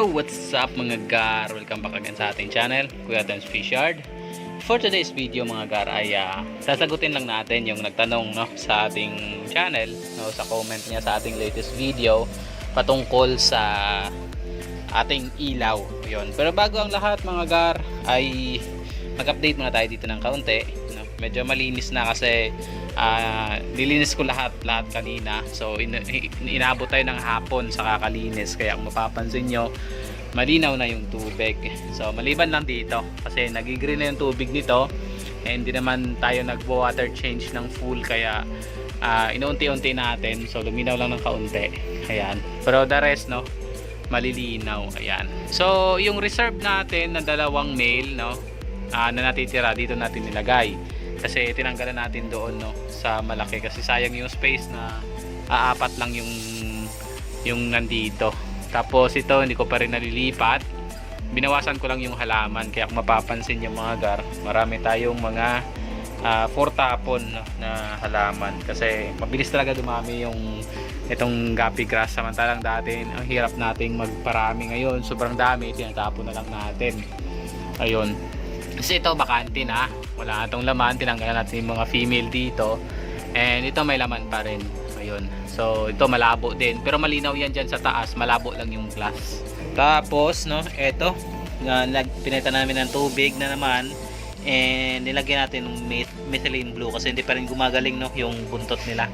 Yo, what's up mga gar? Welcome back again sa ating channel, Kuya Tons Fishard. For today's video mga gar ay sasagutin lang natin yung nagtanong sa ating channel, sa comment niya sa ating latest video patungkol sa ating ilaw. Yun. Pero bago ang lahat mga gar ay mag-update muna tayo dito ng kaunti. Medyo malinis na kasi nilinis ko lahat kanina, so inabot tayo ng hapon sa kakalinis, kaya kung mapapansin nyo malinaw na yung tubig. So maliban lang dito kasi nagigreen na yung tubig nito, hindi naman tayo nagbo-water change ng full, kaya inuunti-unti natin, so luminaw lang ng kaunti. Ayan, pero the rest malilinaw. Ayan, so yung reserve natin na dalawang male na natitira dito natin nilagay kasi tinanggalan natin doon sa malaki kasi sayang yung space na apat lang yung nandito. Tapos ito hindi ko pa rin nalilipat, binawasan ko lang yung halaman, kaya kung mapapansin yung mga gar marami tayong mga 4 tapon na halaman kasi mabilis talaga dumami yung itong guppy grass, samantalang dati ang hirap nating magparami. Ngayon sobrang dami, tinatapon na lang natin. Ayun, kasi ito bakante na, wala itong laman, tinanggalan natin yung mga female dito, and ito may laman pa rin. Ayun, so ito malabo din, pero malinaw yan dyan sa taas, malabo lang yung glass. Tapos eto pinalitan namin ng tubig na naman, and nilagyan natin ng methylene blue kasi hindi pa rin gumagaling yung buntot nila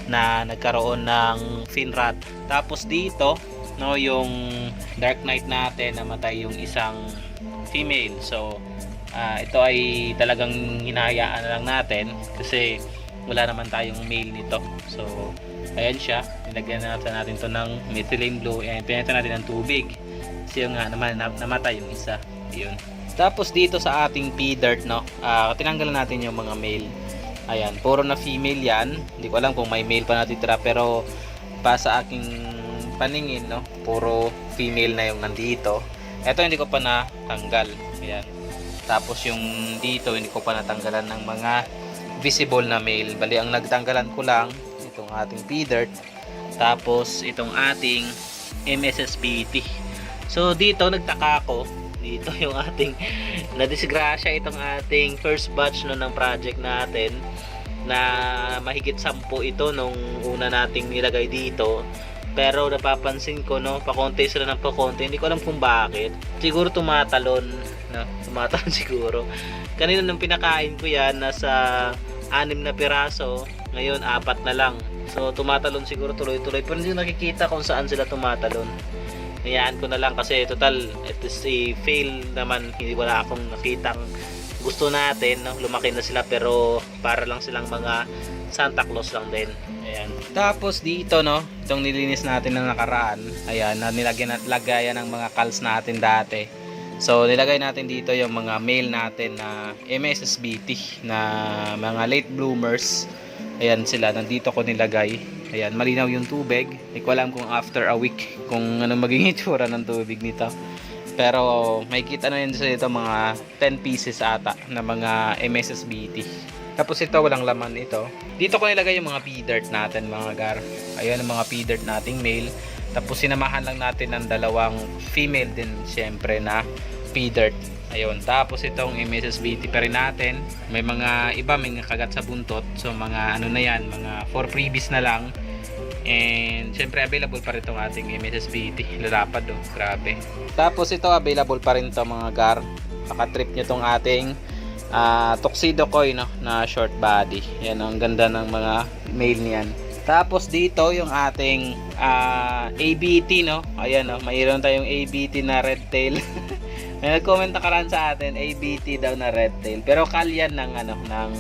na nagkaroon ng fin rot. Tapos dito yung dark night natin, namatay yung isang female, so ito ay talagang hinahayaan na lang natin kasi wala naman tayong male nito. So ayan siya, nilagyan natin to ng methylene blue, and pinalitan natin ng tubig kasi yung naman namatay yung isa. Yun. Tapos dito sa ating pea dirt tinanggalan natin yung mga male. Ayan, puro na female yan, hindi ko alam kung may male pa natitira, pero pa sa aking paningin puro female na yung nandito. Ito hindi ko pa natanggal. Ayan. Tapos yung dito hindi ko pa natanggalan ng mga visible na male. Bali ang nagtanggalan ko lang itong ating pea dirt, tapos itong ating MSSBT. So dito nagtaka ako, dito yung ating nadisgrasya, itong ating first batch ng project natin na mahigit 10 ito nung una nating nilagay dito. Pero napapansin ko pakonti sila ng pakonti, hindi ko alam kung bakit. Siguro tumatalon tumatalon siguro. Kanina nung pinakain ko yan, nasa 6 na piraso, ngayon 4 na lang. So tumatalon siguro tuloy-tuloy, pero hindi nakikita kung saan sila tumatalon. Hayaan ko na lang kasi total it is a fail naman, hindi wala akong nakitang gusto natin. Lumaki na sila pero para lang silang mga Santa Claus lang din. Ayan. Tapos dito itong nilinis natin na nakaraan, ayan, na nilagyan ng mga calls natin dati. So nilagay natin dito yung mga male natin na MSSBT na mga late bloomers. Ayan sila, nandito ko nilagay. Ayan, malinaw yung tubig. Hindi ko alam kung after a week kung ano magiging itsura ng tubig nito, pero may kita na yun dito mga 10 pieces ata na mga MSSBT. Tapos ito walang laman ito. Dito ko nilagay yung mga pea dirt natin mga gar. Ayun ang mga pea dirt nating male. Tapos sinamahan lang natin ng dalawang female din syempre na pea dirt. Ayun. Tapos itong MSSBT pa rin natin. May mga iba may kagat sa buntot. So mga ano na yan, mga 4 freebies na lang. And syempre available pa rin itong ating MSSBT. Lalapad grabe. Tapos ito available pa rin to mga gar. Naka-trip nyo itong ating Tuxedo Koi na short body. Yan, ang ganda ng mga male niyan. Tapos dito yung ating ABT ayan mayroon tayong ABT na red tail. May nag-comment na karan sa atin ABT daw na red tail, pero kalyan ng ng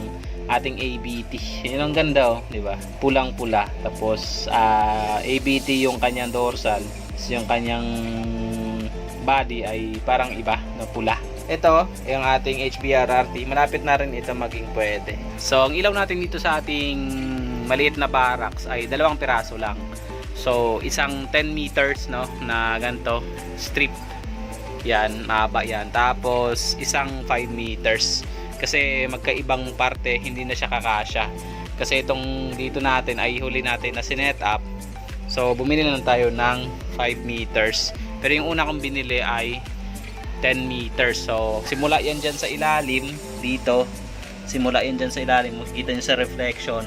ating ABT. Yun ang ganda di ba? Pulang-pula. Tapos ABT yung kanyang dorsal, yung kanyang body ay parang iba na pula. Ito, yung ating HBRRT, malapit na rin ito maging pwede. So, ang ilaw natin dito sa ating maliit na barracks ay 2 piraso lang. So, isang 10 meters na ganito, strip. Yan, mahaba yan. Tapos, isang 5 meters. Kasi magkaibang parte, hindi na siya kakasya. Kasi itong dito natin ay huli natin na sinet up. So, bumili lang tayo ng 5 meters. Pero yung una kong binili ay 10 meters. So simula yan dyan sa ilalim dito, simula yan dyan sa ilalim, makikita nyo sa reflection,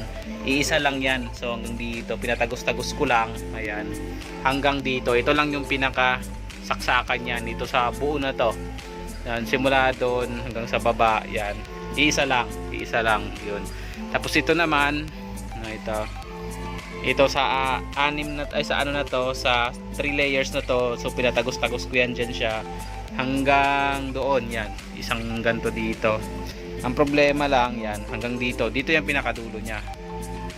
iisa lang yan. So hanggang dito, pinatagos-tagos ko lang, ayan, hanggang dito. Ito lang yung pinaka saksakan yan dito sa buo na to. Yan, simula doon hanggang sa baba, yan, iisa lang yun. Tapos ito naman, ito sa sa ano na to, sa 3 layers na to. So pinatagos-tagos ko yan dyan siya hanggang doon, yan, isang ganto dito. Ang problema lang yan, hanggang dito yung pinakadulo niya.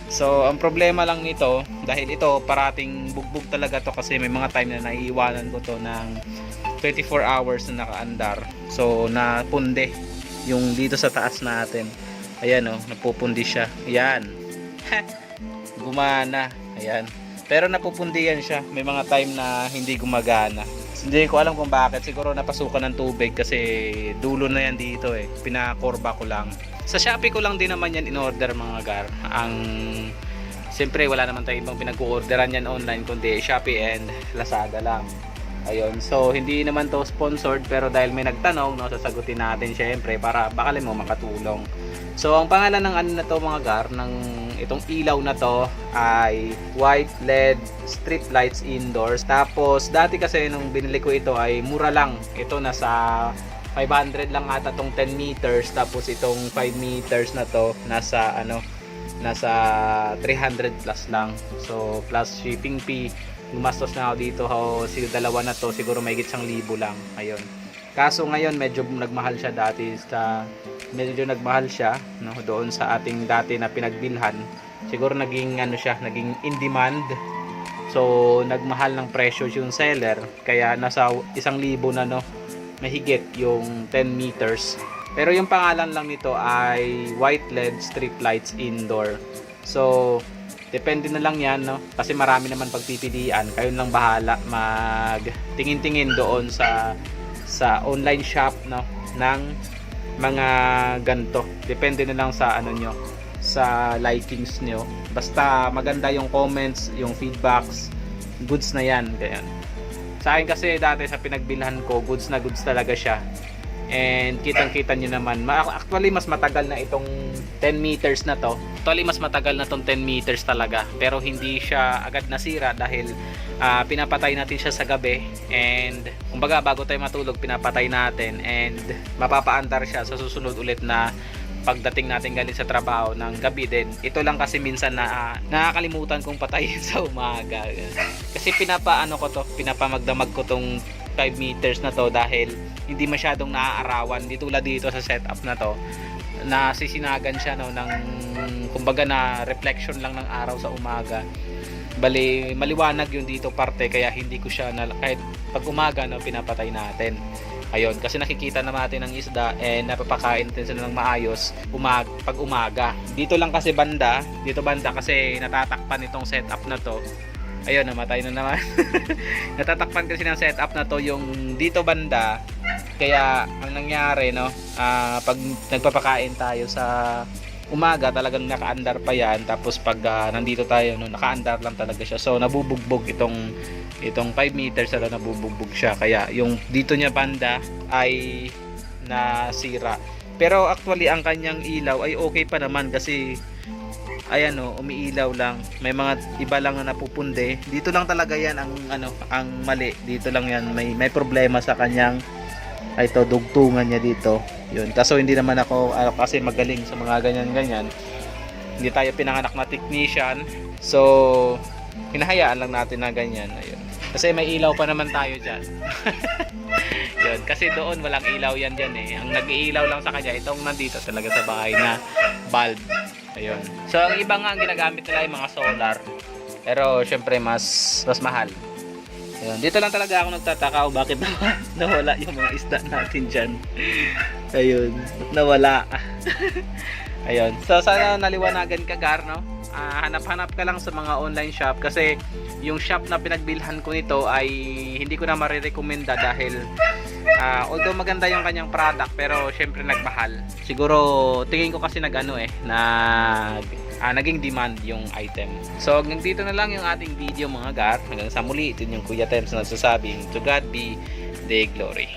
So ang problema lang nito, dahil ito parating bugbog talaga to, kasi may mga time na naiiwanan ko to ng 24 hours na nakaandar. So napunde yung dito sa taas natin, ayan o, napupundi siya, ayan. Gumana, ayan, pero napupundi yan siya. May mga time na hindi gumagana. Hindi ko alam kung bakit. Siguro napasukan ng tubig, kasi dulo na yan dito eh. Pinakorba ko lang. Sa Shopee ko lang din naman yan in order, mga gar. Siyempre wala naman tayong ibang pinag-orderan yan online kundi Shopee and Lazada lang. Ayun, so hindi naman to sponsored, pero dahil may nagtanong, no, sasagutin natin syempre para baka mo makatulong. So ang pangalan ng ano na to, mga gar, ng itong ilaw na to ay white LED strip lights indoors. Tapos dati kasi nung binili ko ito ay mura lang. Ito nasa 500 lang ata tong 10 meters. Tapos itong 5 meters na to nasa nasa 300 plus lang. So plus shipping fee, gumastos na ako dito. Dalawa na to, siguro may higit 1,000 lang. Ayun. Kaso ngayon medyo nagmahal siya medyo nagmahal siya, no, doon sa ating dati na pinagbilhan. Siguro naging naging in demand. So nagmahal ng presyo yung seller, kaya nasa 1,000 na, no, mahigit yung 10 meters. Pero yung pangalan lang nito ay white LED strip lights indoor. So depende na lang yan, no, kasi marami naman pagpipilian. Kayo lang bahala magtingin-tingin doon sa online shop, no, ng mga ganto. Depende na lang sa nyo, sa likings nyo. Basta maganda yung comments, yung feedbacks, goods na yan. Ganyan. Sa akin kasi dati sa pinagbilhan ko, goods na goods talaga siya. And kitang-kita nyo naman, actually mas matagal na itong 10 meters na to. Actually mas matagal na tong 10 meters talaga, pero hindi siya agad nasira dahil pinapatay natin siya sa gabi. And kumbaga bago tayo matulog, pinapatay natin, and mapapaandar siya sa susunod ulit na pagdating natin galing sa trabaho ng gabi din. Ito lang kasi minsan na nakakalimutan kong patayin sa umaga. Kasi pinapamagdamag ko tong 5 meters na to dahil hindi masyadong naaarawan. Di tulad dito sa setup na to, nasisinagan siya, no, ng kumbaga na reflection lang ng araw sa umaga. Bali maliwanag yung dito parte, kaya hindi ko siya kahit pag umaga, no, pinapatay natin. Ayun, kasi nakikita na natin ng isda and napapakain natin sila ng maayos pag umaga. Dito lang kasi banda kasi natatakpan itong setup na to. Ayun, namatay na naman. Natatakpan kasi ng setup na to yung dito banda. Kaya ang nangyari, no, pag nagpapakain tayo sa umaga, talagang nakaandar pa yan. Tapos pag nandito tayo, no, nakaandar lang talaga siya. So nabubugbog itong 5 meters na nabubugbog siya. Kaya yung dito niya banda ay nasira. Pero actually ang kanyang ilaw ay okay pa naman, kasi ayan, no, umiilaw lang. May mga iba lang na napupunde. Dito lang talaga yan ang mali. Dito lang yan may problema sa kanyang dugtungan niya dito. Yun. Kaso hindi naman ako kasi magaling sa mga ganyan. Hindi tayo pinanganak na technician. So hinahayaan lang natin na ganyan. Ayun. Kasi may ilaw pa naman tayo dyan. Yun. Kasi doon walang ilaw yan dyan eh. Ang nag-iilaw lang sa kanya itong nandito talaga sa bahay na bulb. Ayun. So ang iba nga ang ginagamit nila ay mga solar. Pero syempre mas mahal. Ayun. Dito lang talaga ako nagtataka bakit nawala yung mga isda natin dyan. Ayun. Nawala. Ayun. So sana naliwanagan ka, Gar, no? Hanap-hanap ka lang sa mga online shop, kasi yung shop na pinagbilhan ko nito ay hindi ko na marirekomenda dahil although maganda yung kanyang product, pero syempre nagmahal. Siguro tingin ko kasi naging demand yung item. So hanggang dito na lang yung ating video mga gar. Hanggang sa muli, ito yung Kuya Tems na nagsasabing to God be the glory.